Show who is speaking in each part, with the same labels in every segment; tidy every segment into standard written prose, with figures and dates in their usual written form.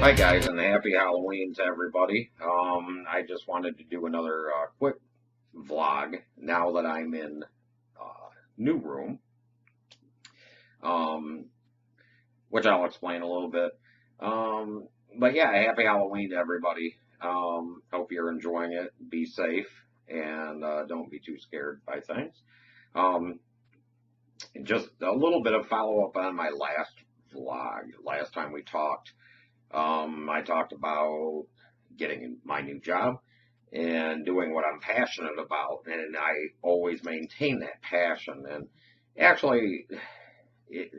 Speaker 1: Hi guys, and happy Halloween to everybody. I just wanted to do another quick vlog now that I'm in new room, um, which I'll explain a little bit. But yeah, happy Halloween to everybody. Hope you're enjoying it. Be safe and don't be too scared by things. Um, just a little bit of follow up on my last vlog. Last time we talked. I talked about getting my new job and doing what I'm passionate about, and I always maintain that passion. And actually, it,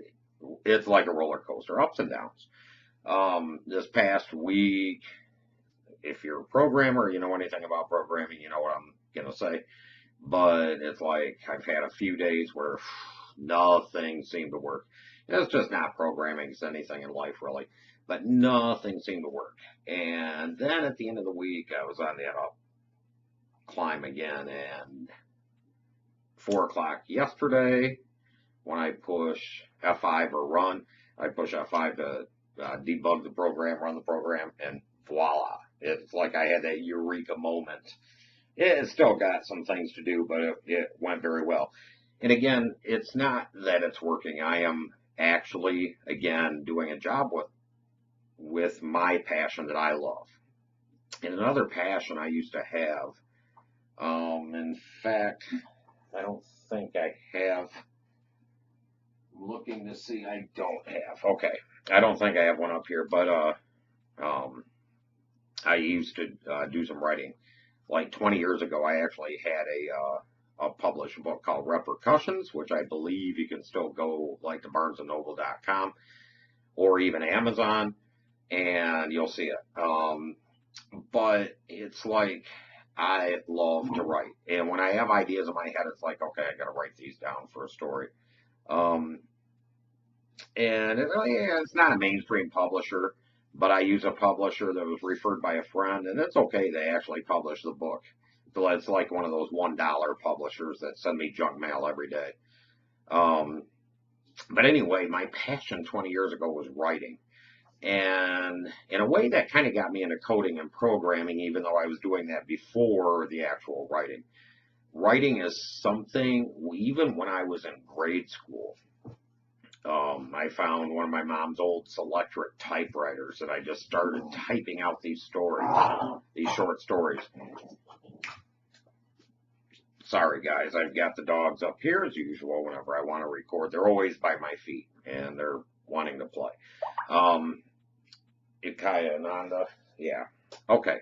Speaker 1: it's like a roller coaster, ups and downs. This past week, if you're a programmer, you know anything about programming, you know what I'm gonna say. But it's like I've had a few days where nothing seemed to work. It's just not programming, it's anything in life really. But nothing seemed to work. And then at the end of the week, I was on that climb again. And 4 o'clock yesterday, when I push F5 or run, I push F5 to debug the program, run the program, and voila. It's like I had that eureka moment. It's still got some things to do, but it went very well. And again, it's not that it's working. I am actually, again, doing a job with my passion that I love. And another passion I used to have, in fact, I don't think I have. Looking to see, I don't have. Okay, I don't think I have one up here, but um, I used to do some writing. Like 20 years ago, I actually had a published book called Repercussions, which I believe you can still go like to BarnesandNoble.com or even Amazon, and you'll see it. But it's like I love to write, and when I have ideas in my head, it's like, okay, I got to write these down for a story. Um, and it's not a mainstream publisher, but I use a publisher that was referred by a friend, and it's okay. They actually publish the book. So it's like one of those $1 publishers that send me junk mail every day. Um, but anyway, my passion 20 years ago was writing. And in a way, that kind of got me into coding and programming, even though I was doing that before the actual writing. Writing is something, even when I was in grade school, I found one of my mom's old Selectric typewriters, and I just started typing out these stories, these short stories. Sorry, guys, I've got the dogs up here as usual whenever I want to record. They're always by my feet, and they're wanting to play. Um, Ikaya and Nanda, yeah. Okay,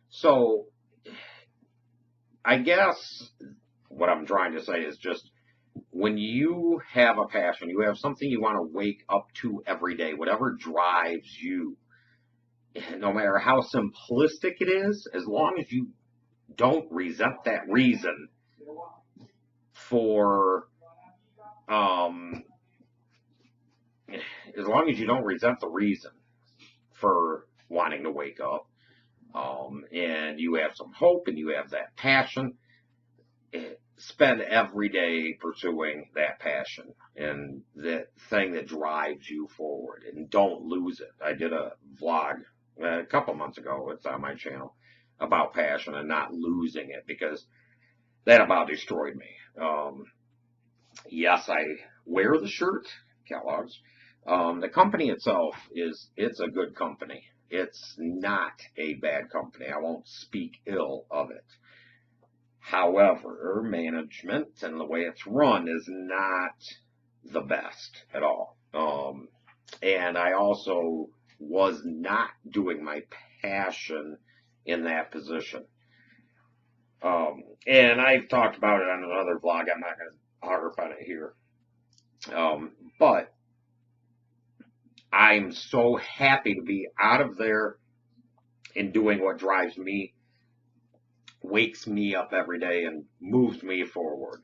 Speaker 1: so I guess what I'm trying to say is just when you have a passion, you have something you want to wake up to every day, whatever drives you, no matter how simplistic it is, as long as you don't resent that reason for, as long as you don't resent the reason for wanting to wake up, and you have some hope and you have that passion, spend every day pursuing that passion and that thing that drives you forward, and don't lose it. I did a vlog a couple months ago, it's on my channel, about passion and not losing it, because that about destroyed me. Yes, I wear the shirt, Kellogg's. The company itself it's a good company. It's not a bad company. I won't speak ill of it. However, management and the way it's run is not the best at all. And I also was not doing my passion in that position. And I've talked about it on another vlog. I'm not going to harp on it here. But I'm so happy to be out of there and doing what drives me, wakes me up every day, and moves me forward.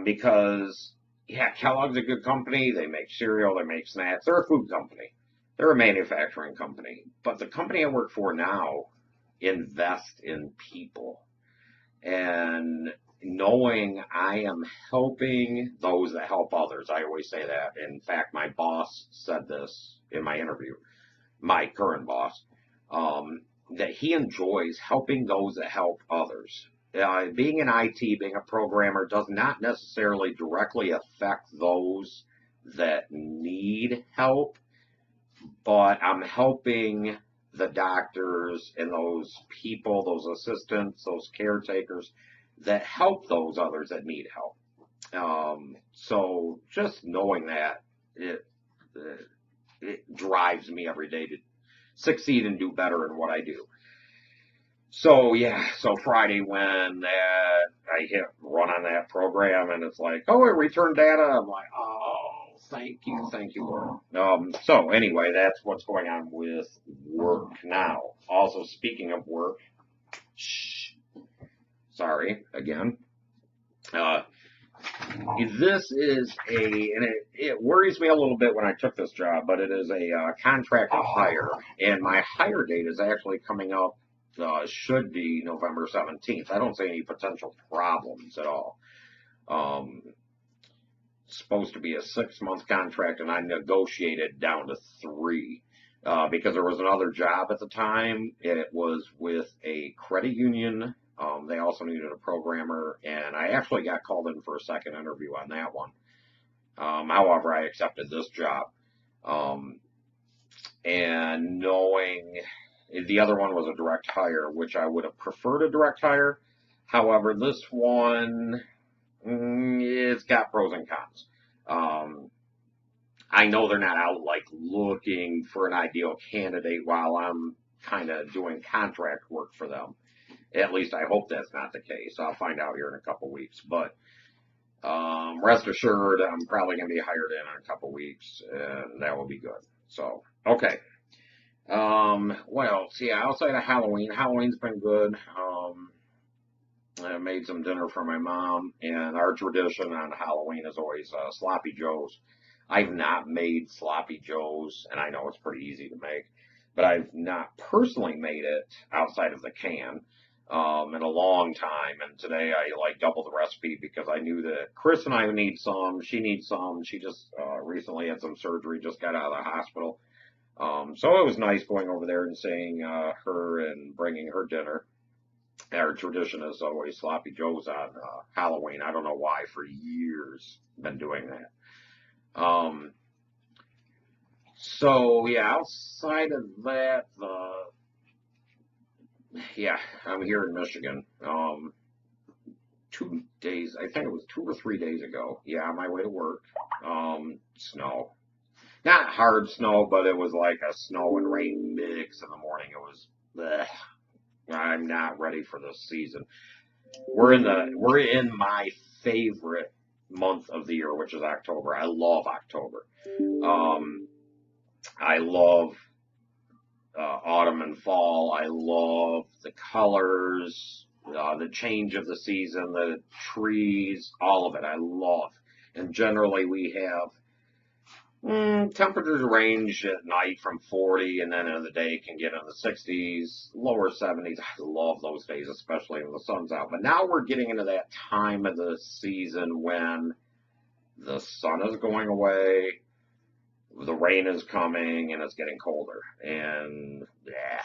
Speaker 1: Because, yeah, Kellogg's a good company. They make cereal, they make snacks. They're a food company. They're a manufacturing company. But the company I work for now invests in people. And knowing I am helping those that help others. I always say that. In fact, my boss said this in my interview. my current boss, that he enjoys helping those that help others. Being in IT, being a programmer, does not necessarily directly affect those that need help, but I'm helping the doctors and those people, those assistants, those caretakers that help those others that need help. So just knowing that, uh, it drives me every day to succeed and do better in what I do. So yeah, so Friday when I hit run on that program and it's like, oh, it returned data. I'm like, oh, thank you, Lord. So anyway, that's what's going on with work now. Also, speaking of work, shh, sorry again. Uh, this is and it worries me a little bit when I took this job, but it is a contract to hire, and my hire date is actually coming up. Should be November 17th. I don't see any potential problems at all. Um, it's supposed to be a 6-month contract, and I negotiated down to 3 because there was another job at the time. It was with a credit union. They also needed a programmer, and I actually got called in for a second interview on that one. However, I accepted this job. Um, and knowing the other one was a direct hire, which I would have preferred a direct hire. However, this one, it's got pros and cons. Um, I know they're not out like looking for an ideal candidate while I'm kind of doing contract work for them. At least I hope that's not the case. I'll find out here in a couple weeks. But rest assured, I'm probably going to be hired in a couple weeks, and that will be good. So, okay. What else? Yeah, outside of Halloween, Halloween's been good. I made some dinner for my mom, and our tradition on Halloween is always sloppy joes. I've not made sloppy joes, and I know it's pretty easy to make, but I've not personally made it outside of the can in a long time. And today I like doubled the recipe because I knew that Chris and I would need some. She needs some. She just recently had some surgery, just got out of the hospital. So it was nice going over there and seeing her and bringing her dinner. Our tradition is always sloppy joes on Halloween. I don't know why. For years, been doing that. So yeah, outside of that, yeah, I'm here in Michigan. 2 days, I think it was 2 or 3 days ago. Yeah, on my way to work. Snow. Not hard snow, but it was like a snow and rain mix in the morning. It was, bleh. I'm not ready for this season. We're in my favorite month of the year, which is October. I love October. Um, I love autumn and fall. I love the colors, the change of the season, the trees, all of it. I love. And generally, we have temperatures range at night from 40, and then in the day can get in the 60s, lower 70s. I love those days, especially when the sun's out. But now we're getting into that time of the season when the sun is going away, the rain is coming, and it's getting colder. And yeah,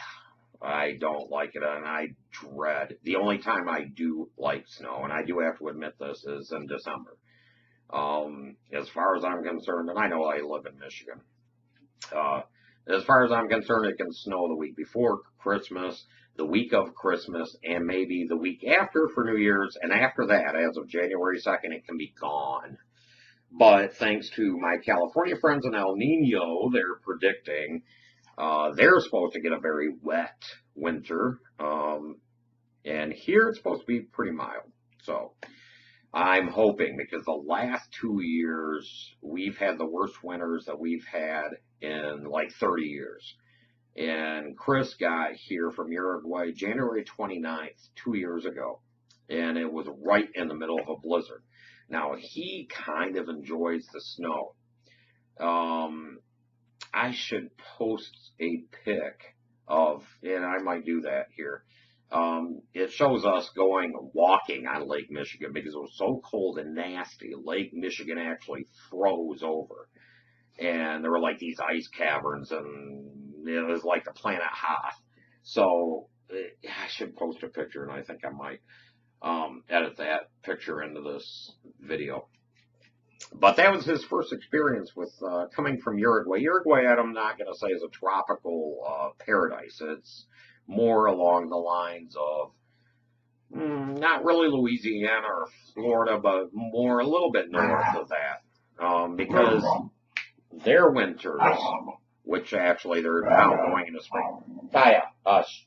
Speaker 1: I don't like it, and I dread. The only time I do like snow, and I do have to admit this, is in December. As far as I'm concerned, and I know I live in Michigan, uh, as far as I'm concerned, it can snow the week before Christmas, the week of Christmas, and maybe the week after for New Year's, and after that, as of January 2nd, it can be gone. But thanks to my California friends in El Nino, they're predicting they're supposed to get a very wet winter, and here it's supposed to be pretty mild. So I'm hoping, because the last 2 years we've had the worst winters that we've had in like 30 years. And Chris got here from Uruguay January 29th, 2 years ago, and it was right in the middle of a blizzard. Now he kind of enjoys the snow. I should post a pic of, and I might do that here. It shows us going walking on Lake Michigan because it was so cold and nasty. Lake Michigan actually froze over, and there were like these ice caverns, and it was like the planet Hoth. So I should post a picture, and I think I might edit that picture into this video. But that was his first experience with coming from Uruguay. Uruguay, I'm not going to say is a tropical paradise. It's more along the lines of not really Louisiana or Florida, but more a little bit north of that, because their winters, which actually they're now going into spring. Kaya, hush.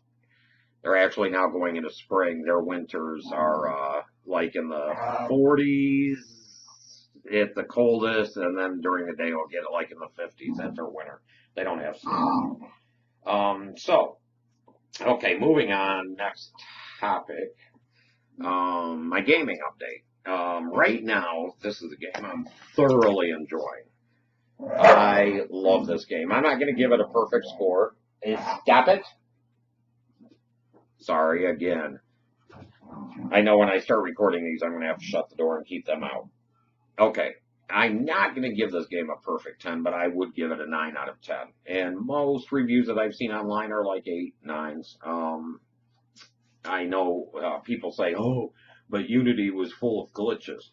Speaker 1: They're actually now going into spring. Their winters are like in the 40s at the coldest, and then during the day we'll get it like in the 50s. That's their winter. They don't have snow. Okay, moving on. Next topic. My gaming update. Right now, this is a game I'm thoroughly enjoying. I love this game. I'm not going to give it a perfect score. Stop it. Sorry, again. I know when I start recording these, I'm going to have to shut the door and keep them out. Okay, I'm not going to give this game a perfect 10, but I would give it a 9 out of 10. And most reviews that I've seen online are like 8, 9s. I know people say, oh, but Unity was full of glitches.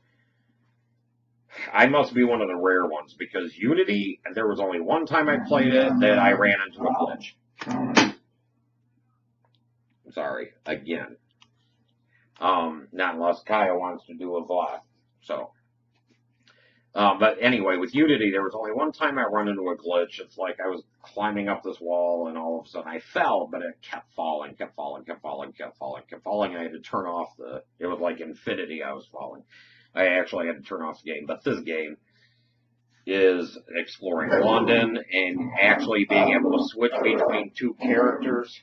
Speaker 1: I must be one of the rare ones, because Unity, there was only one time I played it that I ran into a glitch. Sorry, again. Not unless Kaya wants to do a vlog. So, but anyway, with Unity, there was only one time I run into a glitch. It's like I was climbing up this wall, and all of a sudden I fell, but it kept falling, and I had to turn off it was like infinity I was falling. I actually had to turn off the game. But this game is exploring London and actually being able to switch between two characters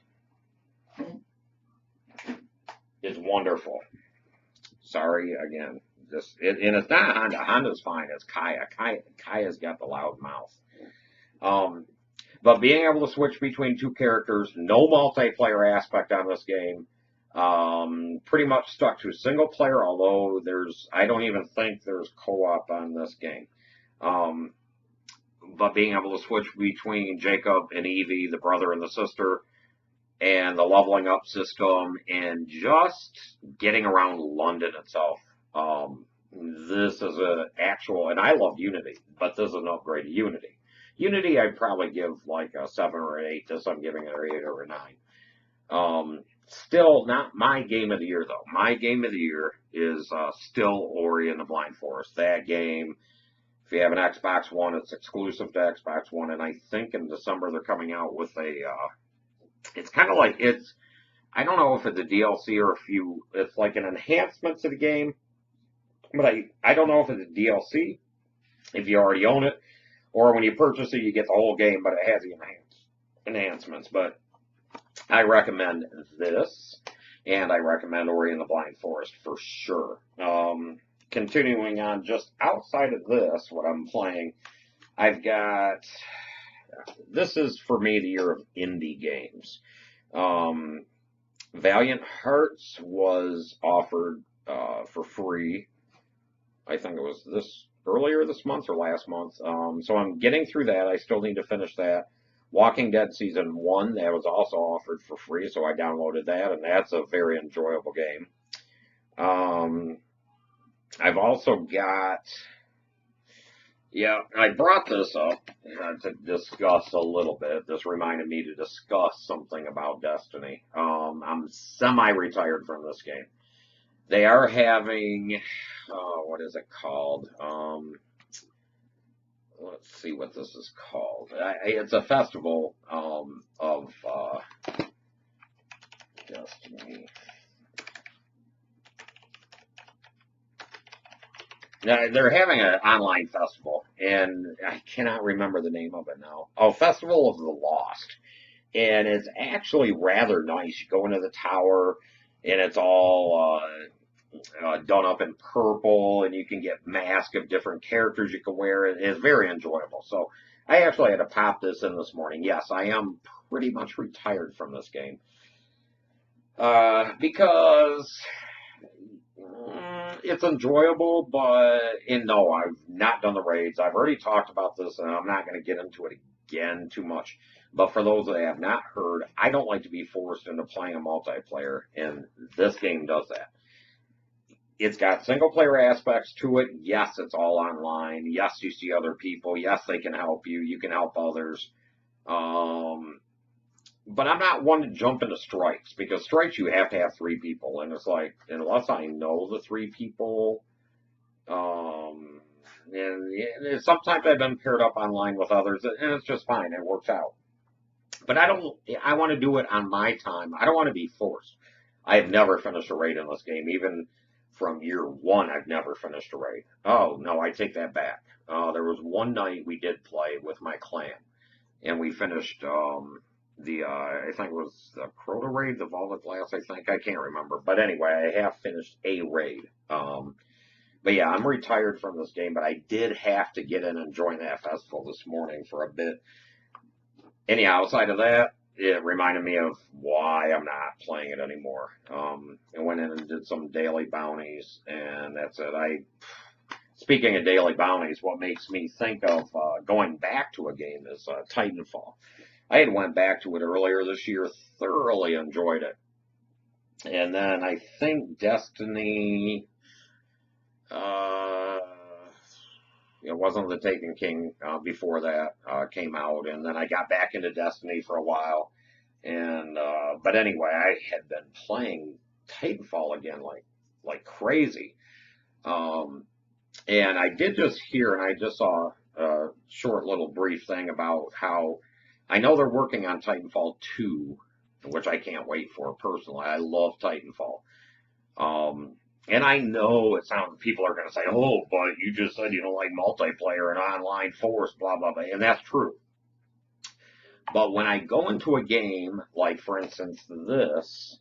Speaker 1: is wonderful. Sorry, again. And it's not Honda. Honda's fine. It's Kaya. Kaya's got the loud mouth. But being able to switch between two characters, no multiplayer aspect on this game. Pretty much stuck to single player, although I don't even think there's co-op on this game. But being able to switch between Jacob and Evie, the brother and the sister, and the leveling up system, and just getting around London itself. This is an actual, and I love Unity, but this is an upgrade to Unity. Unity, I'd probably give like a 7 or an 8. This I'm giving it an 8 or a 9. Still not my game of the year, though. My game of the year is still Ori and the Blind Forest. That game, if you have an Xbox One, it's exclusive to Xbox One, and I think in December they're coming out with it's kind of like, I don't know if it's a DLC or it's like an enhancement to the game, but I don't know if it's a DLC, if you already own it, or when you purchase it, you get the whole game, but it has the enhancements. But I recommend this, and I recommend Ori and the Blind Forest for sure. Continuing on, just outside of this, what I'm playing, I've got, this is for me the year of indie games. Valiant Hearts was offered for free. I think it was earlier this month or last month. So I'm getting through that. I still need to finish that. Walking Dead Season 1, that was also offered for free, so I downloaded that, and that's a very enjoyable game. I've also got, I brought this up to discuss a little bit. This reminded me to discuss something about Destiny. I'm semi-retired from this game. They are having, what is it called? Let's see what this is called. It's a festival of Destiny. Now, they're having an online festival, and I cannot remember the name of it now. Oh, Festival of the Lost. And it's actually rather nice. You go into the tower, and it's all done up in purple, and you can get masks of different characters you can wear. It's very enjoyable. So I actually had to pop this in this morning. Yes, I am pretty much retired from this game. Because it's enjoyable, but and no, I've not done the raids. I've already talked about this, and I'm not going to get into it again too much. But for those that have not heard, I don't like to be forced into playing a multiplayer, and this game does that. It's got single player aspects to it. Yes, it's all online. Yes, you see other people. Yes, they can help you. You can help others. Um, but I'm not one to jump into strikes because strikes you have to have three people, and it's like unless I know the three people, and sometimes I've been paired up online with others, and it's just fine. It works out. But I don't. I want to do it on my time. I don't want to be forced. I have never finished a raid in this game, even from year one. I've never finished a raid. Oh no, I take that back. There was one night we did play with my clan, and we finished I think it was the Crota raid, the Vaulted Glass, I think. I can't remember. But anyway, I have finished a raid. But yeah, I'm retired from this game, but I did have to get in and join that festival this morning for a bit. Anyhow, outside of that, it reminded me of why I'm not playing it anymore. I went in and did some daily bounties, and that's it. Speaking of daily bounties, what makes me think of going back to a game is Titanfall. I had went back to it earlier this year, thoroughly enjoyed it. And then I think Destiny, it wasn't the Taken King before that came out, and then I got back into Destiny for a while. And but anyway, I had been playing Titanfall again like crazy. And I did just hear, and I just saw a short little brief thing about how I know they're working on Titanfall 2, which I can't wait for personally. I love Titanfall. And I know people are going to say, oh, but you just said you don't like multiplayer and online force, blah, blah, blah. And that's true. But when I go into a game, like for instance this,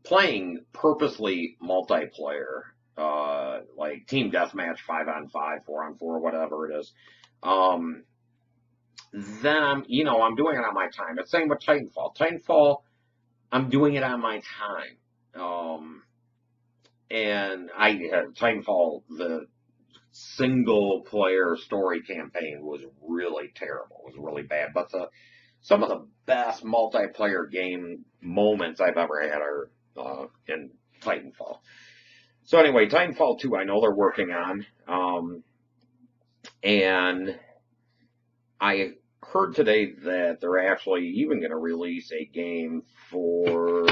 Speaker 1: playing purposely multiplayer, like team deathmatch, 5-on-5, 4-on-4, whatever it is, then I'm doing it on my time. It's same with Titanfall. Titanfall, I'm doing it on my time. And Titanfall, the single player story campaign was really terrible. It was really bad. But some of the best multiplayer game moments I've ever had are in Titanfall. So anyway, Titanfall 2, I know they're working on. And I heard today that they're actually even going to release a game for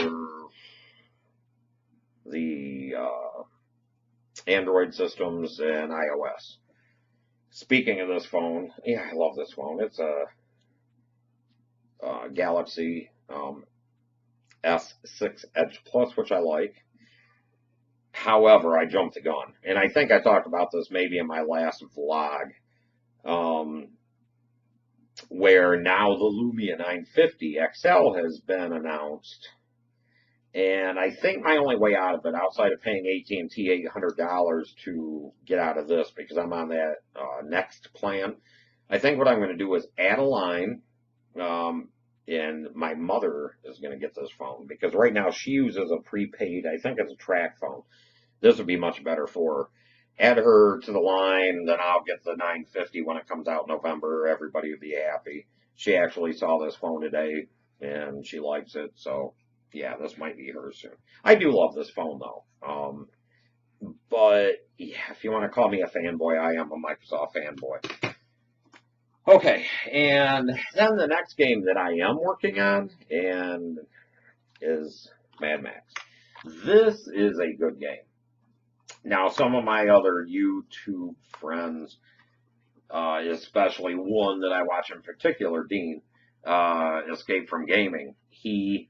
Speaker 1: the Android systems and iOS. Speaking of this phone, yeah, I love this phone. It's a Galaxy S6 Edge Plus, which I like. However, I jumped the gun. And I think I talked about this maybe in my last vlog, where now the Lumia 950 XL has been announced. And I think my only way out of it, outside of paying AT&T $800 to get out of this, because I'm on that next plan, I think what I'm going to do is add a line, and my mother is going to get this phone, because right now she uses a prepaid, I think it's a track phone. This would be much better for her. Add her to the line, then I'll get the 950 when it comes out in November. Everybody would be happy. She actually saw this phone today, and she likes it, so yeah, this might be hers soon. I do love this phone, though. But yeah, if you want to call me a fanboy, I am a Microsoft fanboy. Okay, and then the next game that I am working on is Mad Max. This is a good game. Now, some of my other YouTube friends, especially one that I watch in particular, Dean, Escape from Gaming, he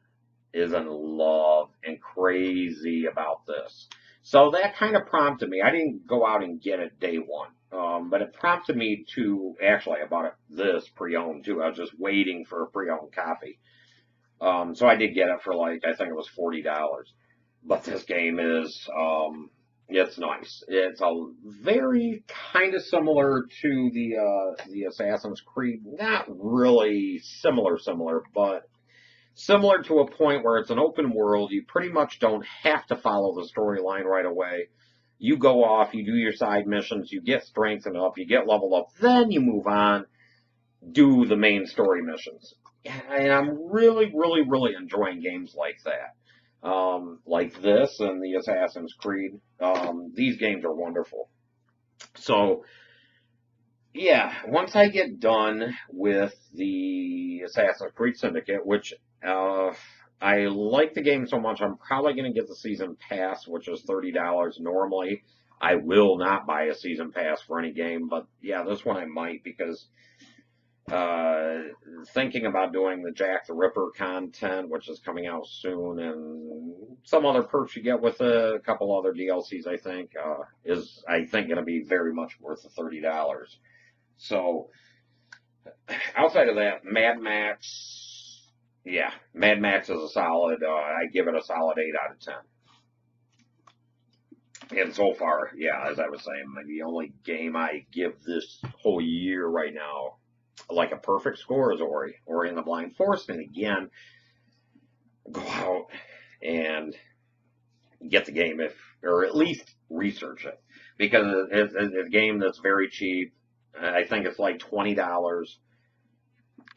Speaker 1: is in love and crazy about this. So that kind of prompted me. I didn't go out and get it day one, but it prompted me to, actually, I bought this pre-owned too. I was just waiting for a pre-owned copy. So I did get it for I think it was $40. But this game is, it's nice. It's a very kind of similar to the Assassin's Creed. Not really similar, but similar to a point where it's an open world. You pretty much don't have to follow the storyline right away. You go off, you do your side missions, you get strengthened up, you get leveled up, then you move on, do the main story missions. And I'm really, really, really enjoying games like that. Like this and the Assassin's Creed. These games are wonderful. So, yeah, once I get done with the Assassin's Creed Syndicate, which I like the game so much, I'm probably going to get the season pass, which is $30 normally. I will not buy a season pass for any game, but yeah, this one I might because thinking about doing the Jack the Ripper content, which is coming out soon, and some other perks you get with it, a couple other DLCs, I think, is, I think, going to be very much worth the $30. So, outside of that, Mad Max, yeah, Mad Max is a solid, I give it a solid 8 out of 10. And so far, yeah, as I was saying, the only game I give this whole year right now like a perfect score is Ori and the Blind Forest. And again, go out and get the game or at least research it because it's a game that's very cheap. I think it's like $20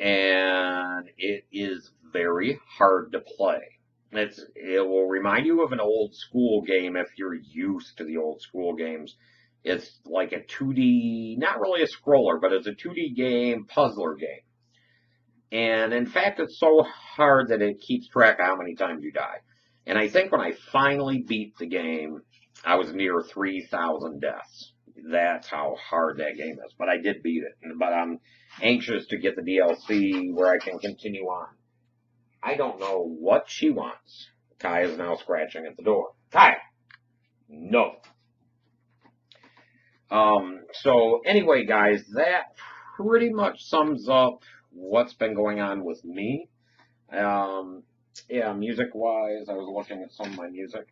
Speaker 1: and it is very hard to play. It will remind you of an old school game if you're used to the old school games. It's like a 2D, not really a scroller, but it's a 2D game, puzzler game. And in fact, it's so hard that it keeps track of how many times you die. And I think when I finally beat the game, I was near 3,000 deaths. That's how hard that game is. But I did beat it. But I'm anxious to get the DLC where I can continue on. I don't know what she wants. Kai is now scratching at the door. Kai! No. So anyway, guys, that pretty much sums up what's been going on with me. Yeah, music-wise, I was looking at some of my music.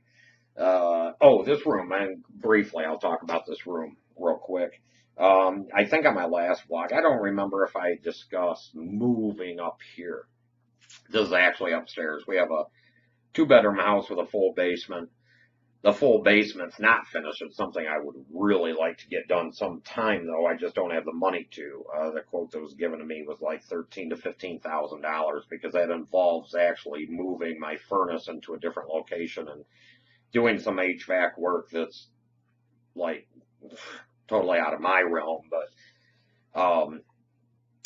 Speaker 1: This room, and briefly, I'll talk about this room real quick. I think on my last vlog, I don't remember if I discussed moving up here. This is actually upstairs. We have a 2-bedroom house with a full basement. The full basement's not finished. It's something I would really like to get done sometime, though. I just don't have the money to. The quote that was given to me was like $13,000 to $15,000 because that involves actually moving my furnace into a different location and doing some HVAC work that's like totally out of my realm. But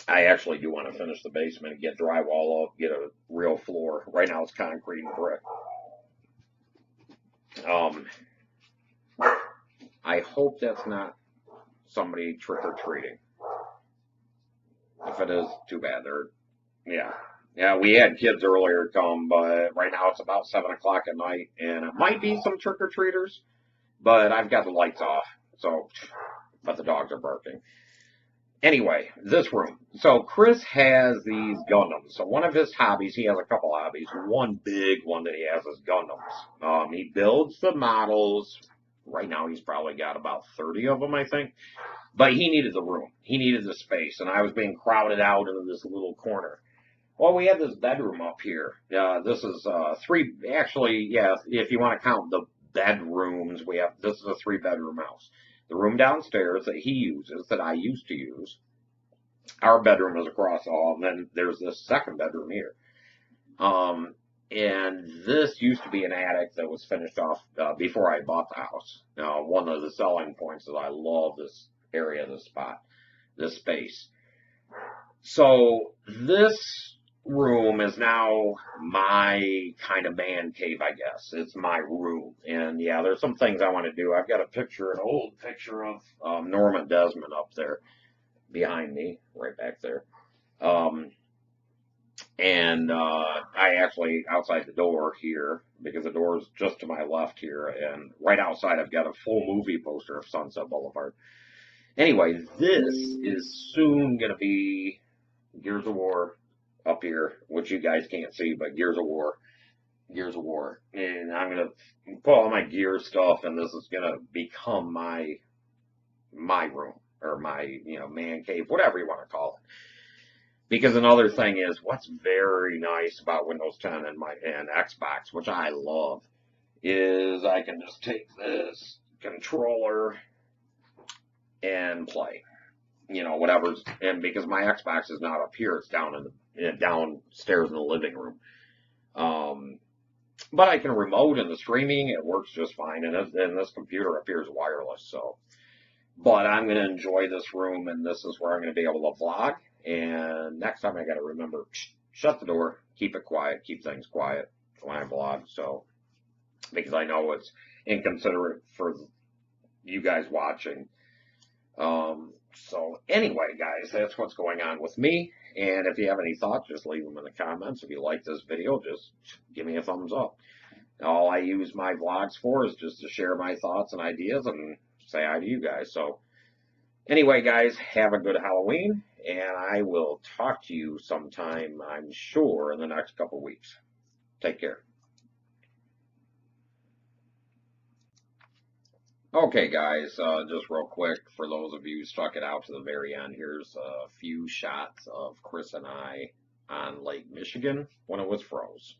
Speaker 1: I actually do want to finish the basement and get drywall up, get a real floor. Right now it's concrete and brick. I hope that's not somebody trick-or-treating. If it is, too bad. Yeah, we had kids earlier come, but right now it's about 7 o'clock at night, and it might be some trick-or-treaters, but I've got the lights off, but the dogs are barking. Anyway, this room. So Chris has these Gundams. So one of his hobbies, he has a couple hobbies. One big one that he has is Gundams. He builds the models. Right now he's probably got about 30 of them, I think. But he needed the room. He needed the space. And I was being crowded out into this little corner. Well, we have this bedroom up here. This is if you want to count the bedrooms, this is a 3-bedroom house. The room downstairs that he uses, that I used to use, our bedroom is across the hall, and then there's this second bedroom here. And this used to be an attic that was finished off before I bought the house. Now, one of the selling points is I love this area, this spot, this space. So this room is now my kind of man cave, I guess. It's my room. And yeah, there's some things I want to do. I've got an old picture of Norman Desmond up there behind me, right back there. I actually, outside the door here, because the door is just to my left here, and right outside I've got a full movie poster of Sunset Boulevard. Anyway, this is soon going to be Gears of War up here, which you guys can't see, but Gears of War. And I'm going to put all my gear stuff, and this is going to become my room, or my, man cave, whatever you want to call it. Because another thing is, what's very nice about Windows 10 and Xbox, which I love, is I can just take this controller, and play. You know, whatever's, and because my Xbox is not up here, it's down downstairs in the living room. But I can remote and the streaming, it works just fine. And this computer up here is wireless, so. But I'm going to enjoy this room, and this is where I'm going to be able to vlog. And next time I got to remember, shut the door, keep it quiet, keep things quiet when I vlog. So, because I know it's inconsiderate for you guys watching. So anyway, guys, that's what's going on with me. And if you have any thoughts, just leave them in the comments. If you like this video, just give me a thumbs up. All I use my vlogs for is just to share my thoughts and ideas and say hi to you guys. So anyway, guys, have a good Halloween, and I will talk to you sometime, I'm sure, in the next couple weeks. Take care. Okay, guys, just real quick, for those of you who stuck it out to the very end, here's a few shots of Chris and I on Lake Michigan when it was froze.